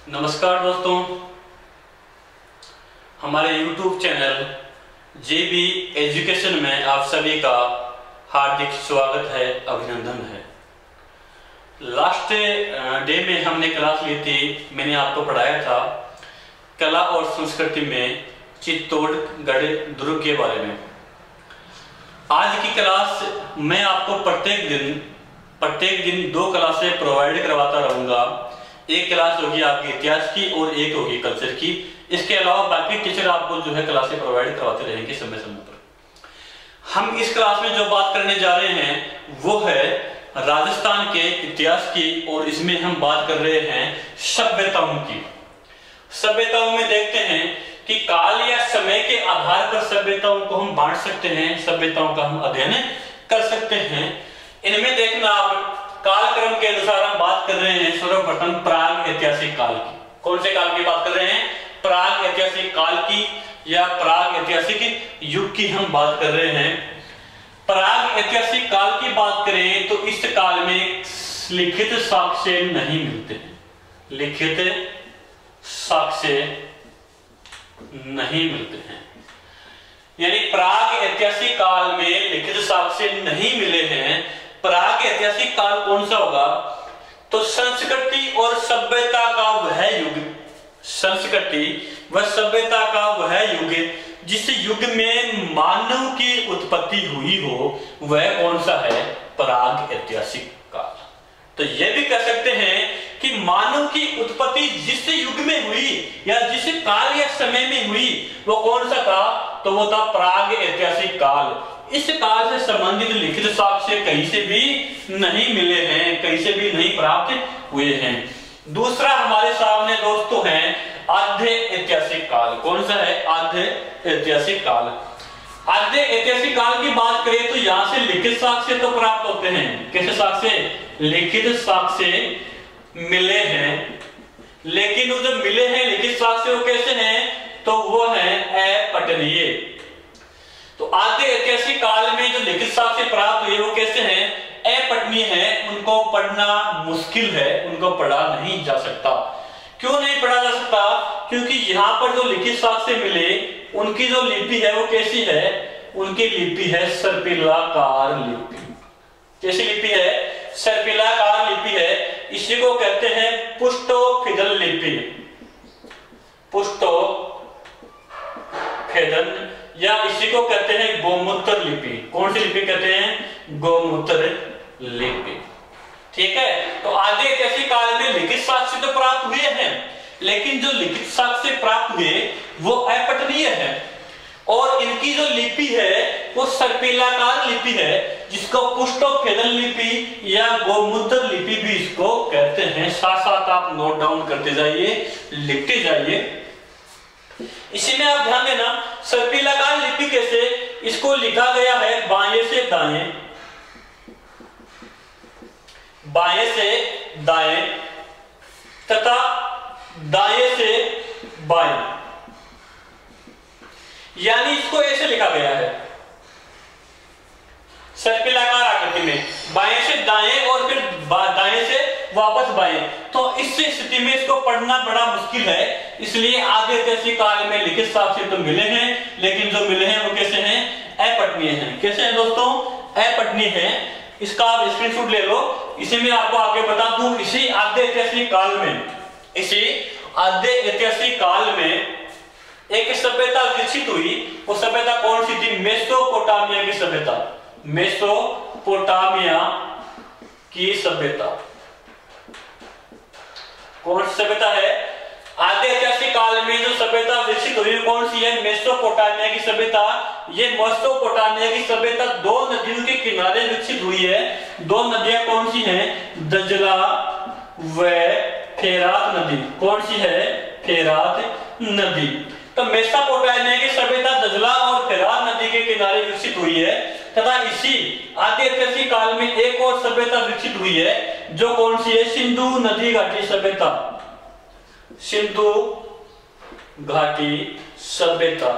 नमस्कार दोस्तों, हमारे YouTube चैनल JB एजुकेशन में आप सभी का हार्दिक स्वागत है, अभिनंदन है। लास्ट डे में हमने क्लास ली थी, मैंने आपको पढ़ाया था कला और संस्कृति में चित्तौड़गढ़ दुर्ग के बारे में। आज की क्लास मैं आपको प्रत्येक दिन 2 क्लासें प्रोवाइड करवाता रहूंगा। एक क्लास होगी आपकी इतिहास की और एक होगी कल्चर की। इसके अलावा बाकी टीचर आपको जो है क्लासें प्रोवाइड करवाते रहेंगे समय समय पर। हम इस क्लास में जो बात करने जा रहे हैं वो है राजस्थान के इतिहास की, और इसमें हम बात कर रहे हैं सभ्यताओं की। सभ्यताओं में देखते हैं कि काल या समय के आधार पर सभ्यताओं को हम बांट सकते हैं, सभ्यताओं का हम अध्ययन कर सकते हैं। इनमें देखना आप कालक्रम के अनुसार हम बात कर रहे हैं सर्वप्रथम प्राग ऐतिहासिक काल की। कौन से काल की बात कर रहे हैं? प्राग ऐतिहासिक काल की या प्राग ऐतिहासिक युग की हम बात कर रहे हैं। प्राग ऐतिहासिक काल की बात करें तो इस काल में लिखित साक्ष्य नहीं मिलते हैं, लिखित साक्ष्य नहीं मिलते हैं। यानी प्राग ऐतिहासिक काल में लिखित साक्ष्य नहीं मिले हैं। प्राग ऐतिहासिक काल कौन सा होगा? तो संस्कृति और सभ्यता का वह युग, संस्कृति व सभ्यता का वह युग जिस युग में मानव की उत्पत्ति हुई हो, वह कौन सा है? प्राग ऐतिहासिक काल। तो यह भी कह सकते हैं कि मानव की उत्पत्ति जिस युग में हुई या जिस काल या समय में हुई वो कौन सा था? तो वो था प्राग ऐतिहासिक काल। इस काल से संबंधित लिखित साक्ष्य कहीं से भी नहीं मिले हैं, कहीं से भी नहीं प्राप्त हुए हैं। दूसरा हमारे सामने दोस्तों है आद्य ऐतिहासिक काल। कौन सा है? आद्य ऐतिहासिक काल। आद्य ऐतिहासिक काल की बात करें तो यहां से लिखित साक्ष्य तो प्राप्त होते हैं। कैसे साक्ष्य? लिखित साक्ष्य मिले हैं, लेकिन वो जो मिले हैं लिखित साक्ष्य वो कैसे हैं? तो वो है अपठनीय। तो आद्य ऐतिहासिक काल में जो लिखित साक्ष्य प्राप्त हुए वो कैसे हैं? अपठनीय है, उनको पढ़ना मुश्किल है, उनको पढ़ा नहीं जा सकता। क्यों नहीं पढ़ा जा सकता? क्योंकि यहाँ पर जो लिखित साक्ष्य मिले उनकी जो लिपि है वो कैसी है? उनकी लिपि है सर्पिलाकार लिपि। कैसी लिपि है? सर्पिलाकार लिपि है। इसी को कहते हैं पुष्टोफिदल लिपि, पुष्टोफिदल, या इसी को कहते हैं गोमूत्र लिपि। कौन सी लिपि कहते हैं? गोमूत्र लिपि। ठीक है। तो आद्य ऐतिहासिक काल में लिखित साक्ष्य तो प्राप्त हुए हैं, लेकिन जो लिखित साक्ष्य प्राप्त हुए वो अपठनीय है, और इनकी जो लिपि है वो सर्पिलाकार लिपि है, जिसको पुष्टोफिदल लिपि या गोमूत्र लिपि भी इसको कहते हैं। साथ साथ आप नोट डाउन करते जाइए, लिखते जाइए। इसी में आप ध्यान देना, सर्पिलाकार लिपि कैसे? इसको लिखा गया है बाएं से दाएं, बाएं से दाएं तथा दाएं से बाएं, यानी इसको ऐसे लिखा गया है सर्पिलाकार आकृति में, बाएं से दाएं और फिर दाएं से वापस बाएं। तो इस स्थिति में इसको पढ़ना बड़ा मुश्किल है। इसलिए आद्य ऐतिहासिक काल में लिखित साक्ष्य तो मिले हैं, लेकिन जो मिले हैं वो कैसे हैं? अपठनीय हैं। कैसे हैं दोस्तों? अपठनीय हैं। इसका आप स्क्रीनशॉट ले लो। इसी में आपको आगे बता दूं, इसी आद्य ऐतिहासिक काल में, इसी आद्य ऐतिहासिक काल में एक सभ्यता विकसित हुई। वो सभ्यता कौन सी थी? मेसोपोटामिया की सभ्यता। मेसोपोटामिया की सभ्यता कौन सी सभ्यता है? आद्य ऐतिहासिक काल में जो सभ्यता विकसित हुई कौन सी है? मेसोपोटामिया की सभ्यता। ये मेसोपोटामिया की सभ्यता 2 नदियों के किनारे विकसित हुई है। 2 नदियां कौन सी हैं? दजला व फेरात नदी। कौन सी है? फेरात नदी। तो मेसोपोटामिया की सभ्यता दजला और फेरात नदी के किनारे विकसित हुई है, तथा इसी आद्य ऐतिहासिक काल में एक और सभ्यता विकसित हुई है, जो कौन सी है? सिंधु नदी घाटी सभ्यता। सिंधु घाटी सभ्यता,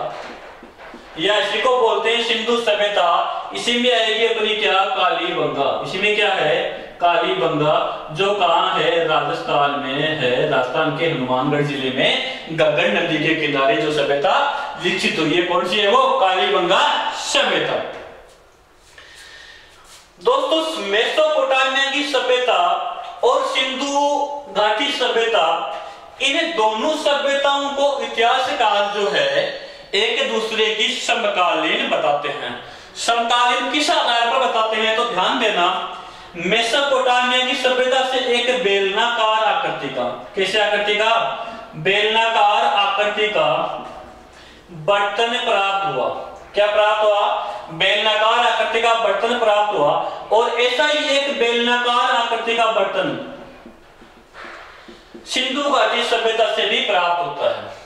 या इसी को बोलते हैं सिंधु सभ्यता। इसी में आएगी अपनी क्या? कालीबंगा। इसी में क्या है? कालीबंगा, जो कहाँ है, राजस्थान में है, राजस्थान के हनुमानगढ़ जिले में घग्गर नदी के किनारे जो सभ्यता विकसित हुई है, कौन सी है वो, कालीबंगा सभ्यता। दोस्तों मेसोपोटामिया की सभ्यता और सिंधु घाटी सभ्यता, इन दोनों सभ्यताओं को इतिहासकार जो है एक दूसरे की समकालीन बताते हैं। समकालीन किस आधार पर बताते हैं, तो ध्यान देना, मेसोपोटामिया की सभ्यता से एक बेलनाकार आकृति का, कैसे आकृति का, बेलनाकार आकृति का बर्तन प्राप्त हुआ। क्या प्राप्त हुआ, बेलनाकार आकृति का बर्तन प्राप्त हुआ। और ऐसा ही एक बेलनाकार आकृति का बर्तन सिंधु घाटी सभ्यता से भी प्राप्त होता है।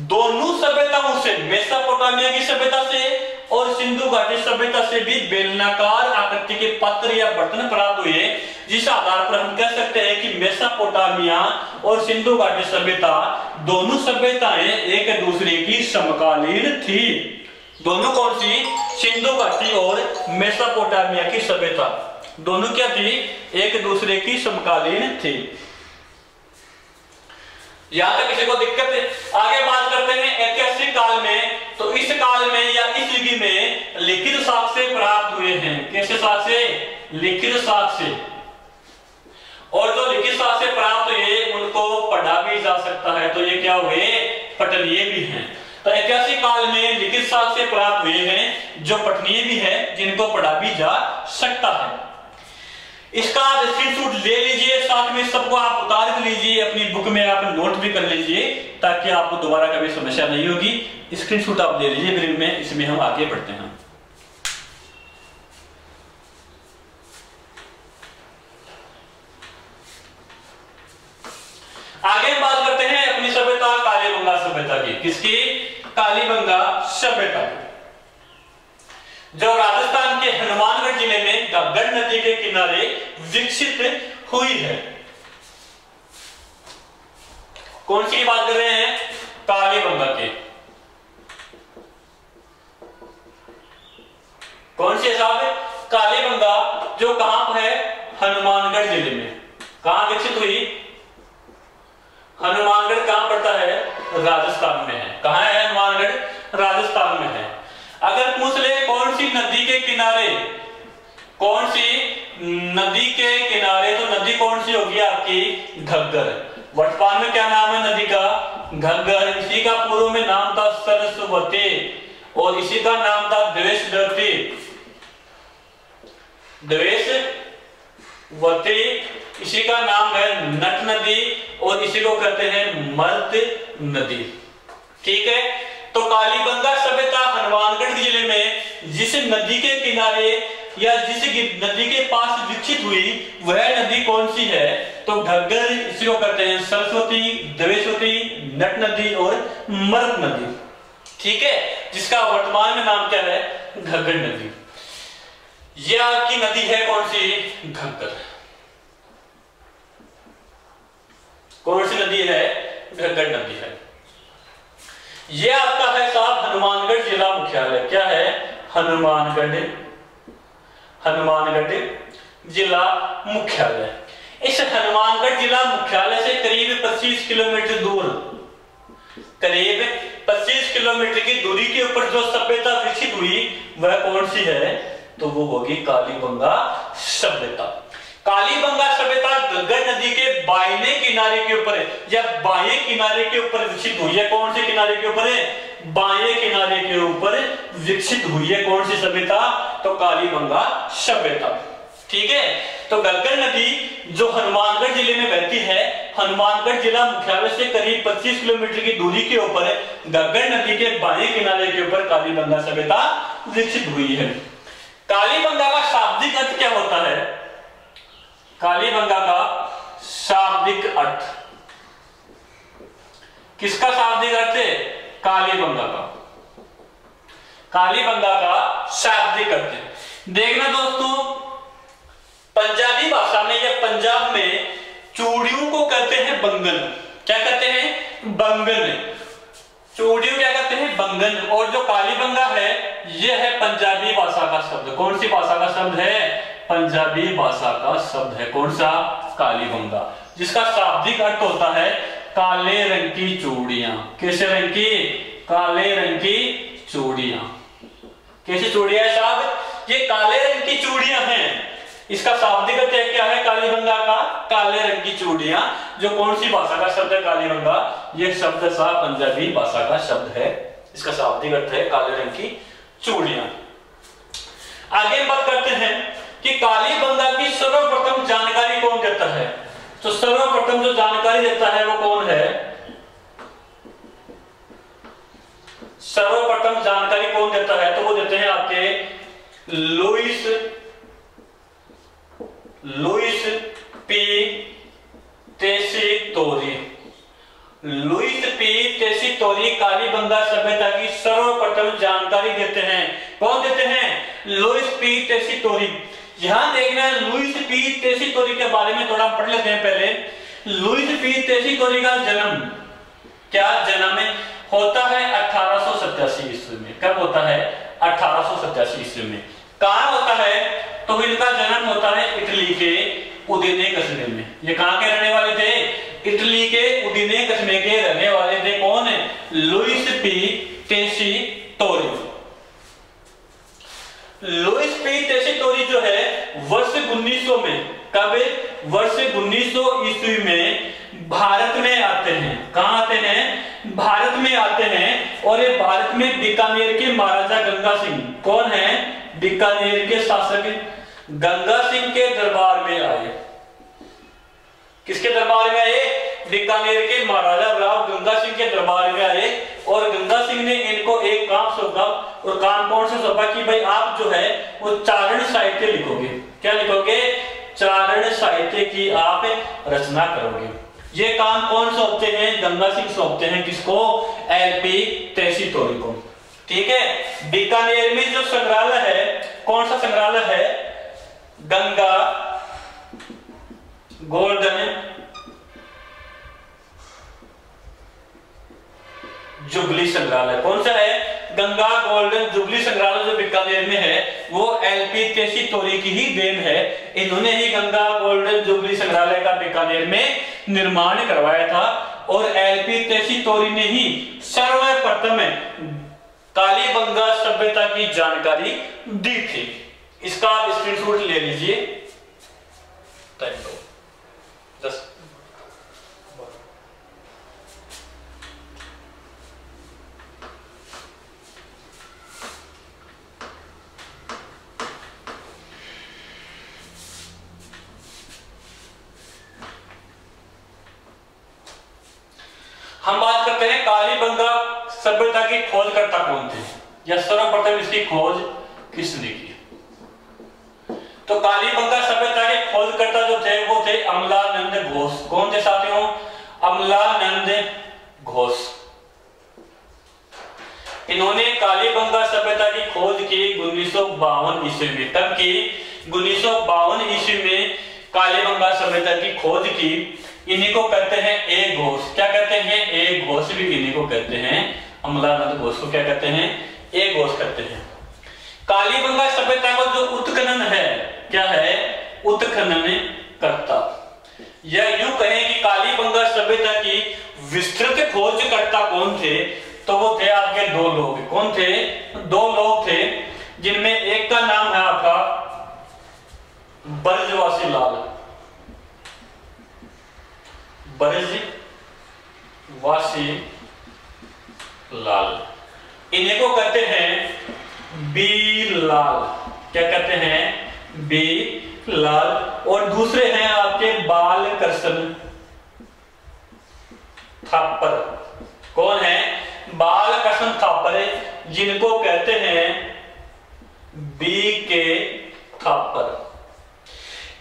दोनों सभ्यताओं से, मेसोपोटामिया की सभ्यता से और सिंधु घाटी सभ्यता से भी बेलनाकार आकृति के पात्र या बर्तन प्राप्त हुए, जिस आधार पर हम कह सकते हैं कि मेसोपोटामिया और सिंधु घाटी सभ्यता, दोनों सभ्यताएं एक दूसरे की समकालीन थी। दोनों कौन सी, सिंधु घाटी और मेसोपोटामिया की सभ्यता, दोनों क्या थी, एक दूसरे की समकालीन थी। यहां तक किसी को दिक्कत है? आगे बात करते हैं ऐतिहासिक काल में। तो इस काल में या इस युग में लिखित साक्ष्य प्राप्त हुए हैं। कैसे साक्ष्य, लिखित साक्ष्य। और जो लिखित साक्ष्य प्राप्त हुए उनको पढ़ा भी जा सकता है, तो ये क्या हुए, पठनीय भी हैं। तो ऐतिहासिक काल में लिखित साक्ष्य प्राप्त हुए हैं जो पठनीय भी है, जिनको पढ़ा भी जा सकता है। इसका स्क्रीनशॉट ले लीजिए, साथ में सबको आप उतार कर लीजिए, अपनी बुक में आप नोट भी कर लीजिए, ताकि आपको दोबारा कभी समस्या नहीं होगी। स्क्रीनशॉट आप ले लीजिए फिर में, इसमें हम आगे बढ़ते हैं। आगे बात करते हैं अपनी सभ्यता कालीबंगा सभ्यता की। किसकी, कालीबंगा सभ्यता की, जो राजस्थान के हनुमानगढ़ जिले में घग्गर नदी के किनारे विकसित हुई है। कौन सी बात कर रहे हैं, कालीबंगा के। कौन सी साहब, कालीबंगा, जो कहां है, हनुमानगढ़ जिले में। कहां विकसित हुई, हनुमानगढ़ कहां पड़ता है, राजस्थान में है। कहां है हनुमानगढ़, राजस्थान में है। अगर पूछ ले कौन सी नदी के किनारे, कौन सी नदी के किनारे, तो नदी कौन सी होगी आपकी, घग्गर। वर्तमान में क्या नाम है नदी का, घग्गर। इसी का पूर्व में नाम था सरस्वती और इसी का नाम था द्वेषवती, द्वेषवती। इसी का नाम है नट नदी और इसी को कहते हैं मर्त नदी। ठीक है, तो कालीबंगा सभ्यता हनुमानगढ़ जिले में जिस नदी के किनारे या जिस नदी के पास विकसित हुई वह नदी कौन सी है, तो घग्गर, इसी को कहते हैं सरस्वती, द्वेषवती, नट नदी और मर्त नदी। ठीक है, जिसका वर्तमान में नाम क्या है, घग्गर नदी। यह आपकी नदी है कौन सी, घग्गर। कौन सी नदी है, घग्गर नदी है। यह आपका है साहब हनुमानगढ़ जिला मुख्यालय। क्या है, हनुमानगढ़, हनुमानगढ़ जिला मुख्यालय। इस हनुमानगढ़ जिला मुख्यालय से करीब 25 किलोमीटर दूर, करीब 25 किलोमीटर की दूरी के ऊपर जो सभ्यता विकसित हुई वह कौन सी है, तो वो होगी कालीबंगा सभ्यता। कालीबंगा सभ्यता घग्गर नदी के बाईने किनारे के ऊपर या बाएं किनारे के ऊपर विकसित हुई है। कौन से किनारे के ऊपर है, बाएं किनारे के ऊपर विकसित हुई है कौन सी सभ्यता, तो कालीबंगा सभ्यता। ठीक है, तो घग्गर नदी जो हनुमानगढ़ जिले में बहती है, हनुमानगढ़ जिला मुख्यालय से करीब 25 किलोमीटर की दूरी के ऊपर घग्गर नदी के बाएं किनारे के ऊपर कालीबंगा सभ्यता विकसित हुई है। कालीबंगा का शाब्दिक अर्थ क्या होता है, कालीबंगा का शाब्दिक अर्थ, किसका शाब्दिक अर्थ है, कालीबंगा का, कालीबंगा का शाब्दिक अर्थ। देखना दोस्तों, पंजाबी भाषा में या पंजाब में चूड़ियों को कहते हैं बंगन। क्या कहते हैं, बंगन। चूड़ियों क्या कहते हैं, बंगन। और जो कालीबंगा है यह है पंजाबी भाषा का शब्द। कौन सी भाषा का शब्द है, पंजाबी भाषा का शब्द है। कौन सा? कालीबंगा, जिसका शाब्दिक अर्थ होता है काले रंग की चूड़ियां। कैसे रंग की? काले रंग की चूड़ियां। कैसी चूड़ियां है साहब? ये काले रंग की चूड़ियां हैं। इसका शाब्दिक अर्थ क्या है कालीबंगा का? काले रंग की चूड़ियां। जो कौन सी भाषा का शब्द है कालीबंगा? ये शब्द सा पंजाबी भाषा का शब्द है। इसका शाब्दिक अर्थ है काले रंग की चूड़ियां। आगे बात करते हैं कि कालीबंगा की सर्वप्रथम जानकारी कौन देता है। तो सर्वप्रथम जो जानकारी देता है वो कौन है? सर्वप्रथम जानकारी कौन देता है? तो वो देते हैं आपके Luis P Tessitori. Luis P Tessitori Kalibanga सभ्यता की सर्वप्रथम जानकारी देते हैं। कौन देते हैं? Luis P Tessitori. यहां देखना है लुईस पी टेसीटोरी के बारे में थोड़ा पढ़ लेते हैं पहले। लुईस पी टेसीटोरी का जन्म होता है 1887 ईस्वी में। कब होता है? 1887 ईस्वी में। कहां होता है? तो इनका जन्म होता है इटली के उदिने कस्बे में। ये कहां के रहने वाले थे? इटली के उदिने कस्बे के रहने वाले थे। कौन है? Luis P Tessitori. Luis P Tessitori जो है वर्ष 1900 में, कब? वर्ष 1900 ईस्वी में भारत में आते हैं। कहां आते हैं? भारत में आते हैं। और ये भारत में बीकानेर के महाराजा गंगा सिंह, कौन है? बीकानेर के शासक गंगा सिंह के दरबार में आए। किसके दरबार में आए? बीकानेर के महाराजा राव गंगा सिंह के दरबार में आए। और गंगा सिंह ने इनको एक काम सौंपा। और काम कौन सा सौंपा? कि भाई आप जो है वो चारण साहित्य लिखोगे। क्या लिखोगे? चारण साहित्य की आप रचना करोगे। ये काम कौन सौंपते हैं? गंगा सिंह सौंपते हैं। किसको? एलपी टेसीटोरी को। ठीक है। बीकानेर में जो संग्रहालय है, कौन सा संग्रहालय है? गंगा गोल्डन जुबली संग्रहालय। कौन सा है? गंगा गोल्डन जुबली संग्रहालय जो बीकानेर में है वो एलपी टेसीटोरी की ही देन है। इन्होंने ही गंगा गोल्डन जुबली संग्रहालय का बीकानेर में निर्माण करवाया था। और एलपी टेसीटोरी ने ही सर्वप्रथम कालीबंगा सभ्यता की जानकारी दी थी। इसका आप स्क्रीनशॉट ले लीजिए। हम बात करते हैं कालीबंगा सभ्यता की खोजकर्ता कौन थे, या सर्वप्रथम इसकी खोज किसने की। तो कालीबंगा सभ्यता के खोजकर्ता जो थे वो थे अमलानंद घोष। कौन थे साथियों? अमलानंद घोष। इन्होंने कालीबंगा सभ्यता की खोज की 1952 ईस्वी में। तब की 1952 ईस्वी में कालीबंगा सभ्यता की खोज की। इन्हीं को कहते हैं ए घोष। क्या कहते हैं? ए घोष भी इन्हीं को कहते हैं। अमलानंद घोष को क्या कहते हैं? ए घोष कहते हैं। कालीबंगा सभ्यता का जो उत्खनन है, क्या है? उत्खनन करता। या यूं कहें कि कालीबंगा सभ्यता की विस्तृत खोजकर्ता कौन थे? तो वो थे आपके दो लोग। कौन थे? दो लोग थे, जिनमें एक का नाम है आपका बरजवासी लाल। बरजवासी लाल, इन्हीं को कहते हैं बी लाल। क्या कहते हैं? बी लाल। और दूसरे हैं आपके बालकृष्ण थापर। कौन है? बालकृष्ण थापर, जिनको कहते हैं बी के थापर।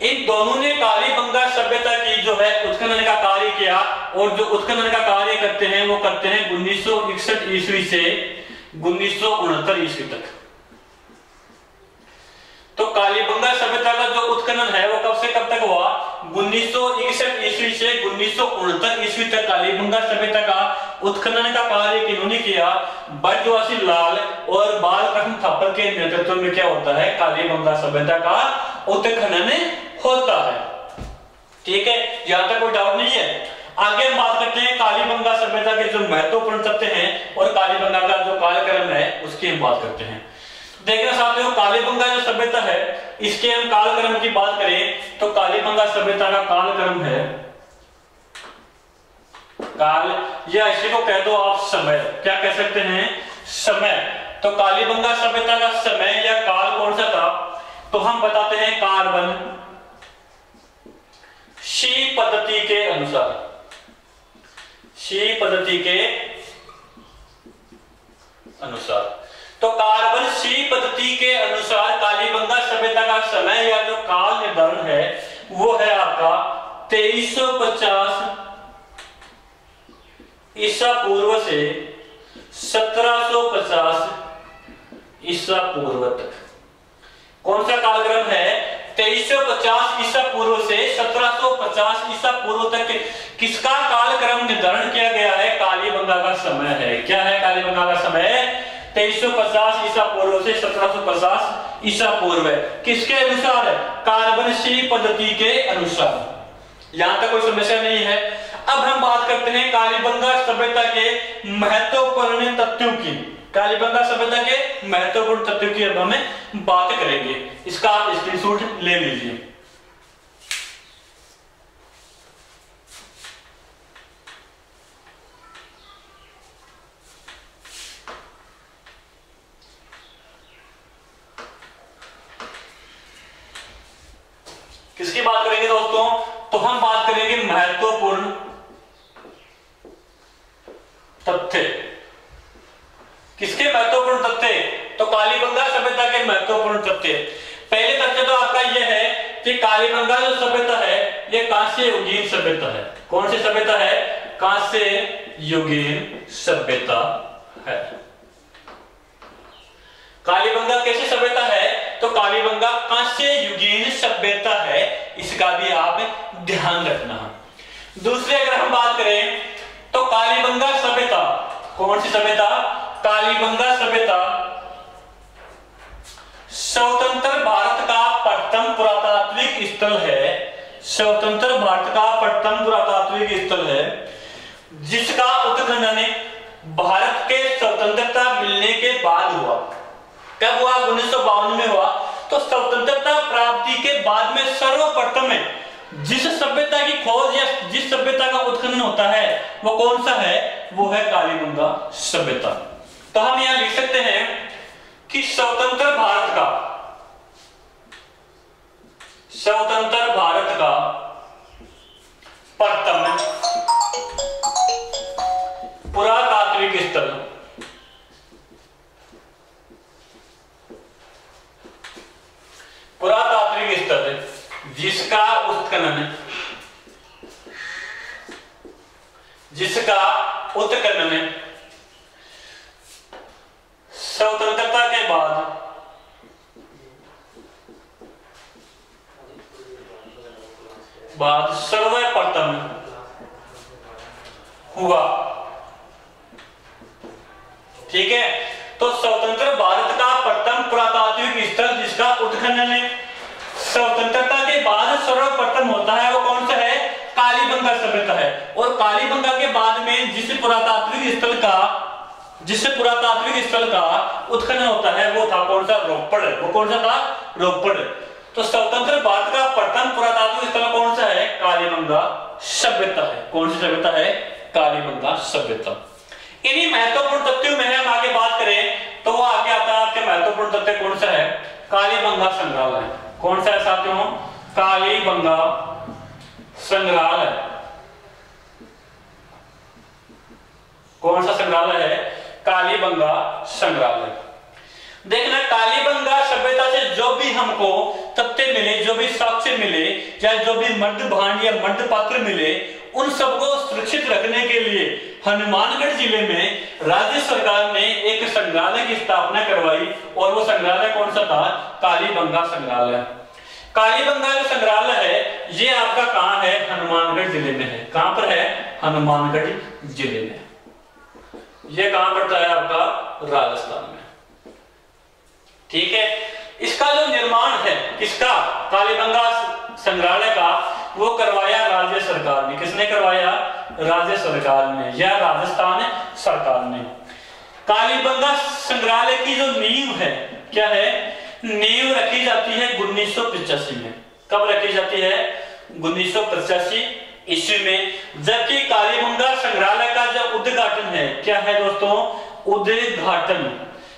इन दोनों ने कालीबंगा सभ्यता की जो है उत्खनन का कार्य किया। और जो उत्खनन का कार्य करते हैं वो करते हैं 1961 ईस्वी से 1969 ईस्वी तक। तो कालीबंगा सभ्यता का जो उत्खनन है वो कब से कब तक हुआ? 1961 ईस्वी से 1969 ईस्वी तक कालीबंगा सभ्यता का उत्खनन का कार्य किन्होंने किया? बर्जवासी लाल और बालकृष्ण थापर के नेतृत्व में क्या होता है? कालीबंगा सभ्यता का उत्खनन होता है। ठीक है, यहां तक कोई डाउट नहीं है। आगे हम बात करते हैं कालीबंगा सभ्यता के जो महत्वपूर्ण तथ्य हैं और कालीबंगा का जो कालक्रम है उसकी हम बात करते हैं। देखना चाहते हो कालीबंगा जो सभ्यता है इसके हम कालक्रम की बात करें तो कालीबंगा सभ्यता का कालक्रम है काल, या इसी को कह दो आप समय। क्या कह सकते हैं? समय। तो कालीबंगा सभ्यता का समय या काल कौन सा था? तो हम बताते हैं कार्बन शी पद्धति के अनुसार। शी पद्धति के अनुसार तो कार्बन सी पद्धति के अनुसार कालीबंगा सभ्यता का समय या जो काल निर्धारण है वो है आपका 2350 ईसा पूर्व से 1750 ईसा पूर्व तक। कौन सा कालक्रम है? 2350 ईसा पूर्व से 1750 ईसा पूर्व तक किसका कालक्रम निर्धारण किया गया है? कालीबंगा का समय है। क्या है कालीबंगा का समय? 2350 ईसा पूर्व से 1750 ईसा पूर्व है। किसके अनुसार है? कार्बन सी पद्धति के अनुसार। यहां तक कोई समस्या नहीं है। अब हम बात करते हैं कालीबंगा सभ्यता के महत्वपूर्ण तथ्यों की। कालीबंगा सभ्यता के महत्वपूर्ण तथ्यों की अब हम बात करेंगे। इसका आप स्क्रीनशॉट ले लीजिए। किसकी बात करेंगे दोस्तों? तो हम बात करेंगे महत्वपूर्ण तथ्य। किसके महत्वपूर्ण तथ्य? तो कालीबंगा सभ्यता के महत्वपूर्ण तथ्य। पहले तथ्य तो आपका यह है कि कालीबंगा जो सभ्यता है यह कांस्य युगीन सभ्यता है। कौन सी सभ्यता है? कांस्य युगीन सभ्यता है। कालीबंगा कैसी सभ्यता है? तो कालीबंगा कांस्य युगीन सभ्यता है। इसका भी आप ध्यान रखना। दूसरे अगर हम बात करें तो कालीबंगा सभ्यता कौन सी सभ्यता? कालीबंगा सभ्यता स्वतंत्र भारत का प्रथम पुरातात्विक स्थल है। स्वतंत्र भारत का प्रथम पुरातात्विक स्थल है जिसका उत्खनन भारत के स्वतंत्रता मिलने के बाद हुआ। कब हुआ? 1952 में हुआ। तो स्वतंत्रता प्राप्ति के बाद में सर्वप्रथम जिस सभ्यता की खोज या जिस सभ्यता का उत्खनन होता है वो कौन सा है? वो है कालीबंगा सभ्यता। तो हम यहां लिख सकते हैं कि स्वतंत्र भारत का प्रथम पुरातात्विक स्थल जिसका उत्खनन स्वतंत्रता के बाद सर्वप्रथम हुआ। ठीक है, तो स्वतंत्र भारत का प्रथम पुरातात्विक स्थल जिसका उत्खनन स्वतंत्रता के बाद सर्वप्रथम होता है वो कौन सा है? कालीबंगा सभ्यता है। और कालीबंगा के बाद में जिस पुरातात्विक स्थल का उत्खनन होता है वो था कौन सा? रोपड़। वो कौन सा था? रोपड़। तो स्वतंत्र भारत का प्रथम पुरातात्विक स्थल कौन सा है? कालीबंगा सभ्यता है। कौन सी सभ्यता है? कालीबंगा सभ्यता। इन्हीं महत्वपूर्ण तथ्यों में हम आगे बात करें तो वो आगे आता है आपके महत्वपूर्ण तथ्य कौन सा है? कालीबंगा संग्रहालय। कौन सा है साथियों? कालीबंगा संग्रहालय। कौन सा संग्रहालय है? कालीबंगा संग्रहालय। देखना कालीबंगा सभ्यता से जो भी हमको तथ्य मिले, जो भी साक्ष्य मिले, चाहे जो भी मृद भांड या मृद पात्र मिले, उन सबको सुरक्षित रखने के लिए हनुमानगढ़ जिले में राज्य सरकार ने एक संग्रहालय की स्थापना करवाई और वो संग्रहालय कौन सा था? कालीबंगा संग्रहालय। कालीबंगा जो संग्रहालय है ये आपका कहां है? हनुमानगढ़ जिले में है। कहां पर है? हनुमानगढ़ जिले में। ये कहां पड़ता है? आपका राजस्थान में। ठीक है, इसका जो निर्माण है किसका? कालीबंगा संग्रहालय का, वो करवाया राज्य सरकार ने। किसने करवाया? राज्य सरकार ने या राजस्थान सरकार ने। कालीबंगा संग्रहालय की जो नींव है क्या है? नींव रखी जाती है 1985 में। कब रखी जाती है? 1985 ईस्वी में। जबकि कालीबंगा संग्रहालय का जो उद्घाटन है क्या है दोस्तों? उद्घाटन,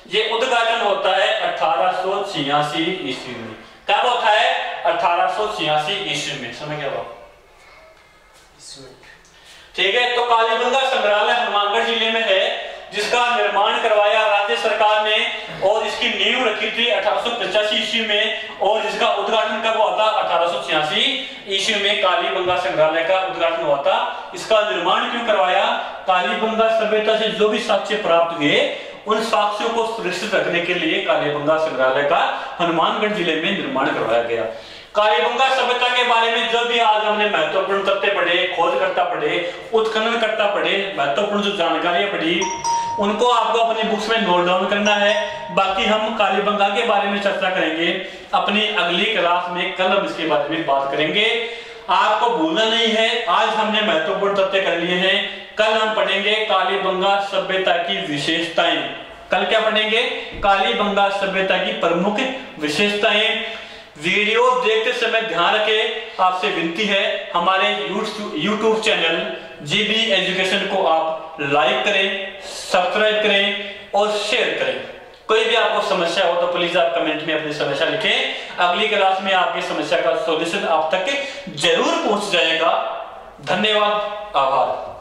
ये उद्घाटन होता है 1886 ईस्वी में। कब होता है? 1886 ईस्वी में। समय क्या हुआ? ठीक है, तो कालीबंगा संग्रहालय हनुमानगढ़ जिले में है, जिसका निर्माण करवाया राज्य सरकार ने और इसकी नींव रखी थी 1885 ईस्वी में और जिसका उद्घाटन कब हुआ था? 1886 ईस्वी में कालीबंगा संग्रहालय का उद्घाटन हुआ था। इसका निर्माण क्यों करवाया? कालीबंगा सभ्यता से जो भी साक्ष्य प्राप्त हुए उन साक्ष्यों को सुरक्षित रखने के लिए कालीबंगा संग्रहालय का हनुमानगढ़ जिले में निर्माण करवाया गया। कालीबंगा सभ्यता के बारे में जो भी आज हमने महत्वपूर्ण तथ्य पढ़े, खोजकर्ता पढ़े, उत्खननकर्ता पढ़े, महत्वपूर्ण जो जानकारियां पढ़ी, उनको आपको अपनी बुक्स में नोट डाउन करना है। बाकी हम कालीबंगा के बारे में चर्चा करेंगे अपनी अगली क्लास में। कल हम इसके बारे में बात करेंगे। आपको भूलना नहीं है, आज हमने महत्वपूर्ण तथ्य कर लिए हैं। कल हम पढ़ेंगे कालीबंगा सभ्यता की विशेषताएं। कल क्या पढ़ेंगे? कालीबंगा सभ्यता की प्रमुख विशेषताएं। वीडियो देखते समय ध्यान रखें, आपसे विनती है हमारे YouTube चैनल जीबी एजुकेशन को आप लाइक करें, सब्सक्राइब करें और शेयर करें। कोई भी आपको समस्या हो तो प्लीज आप कमेंट में अपनी समस्या लिखें। अगली क्लास में आपकी समस्या का सॉल्यूशन आप तक जरूर पहुंच जाएगा। धन्यवाद, आभार।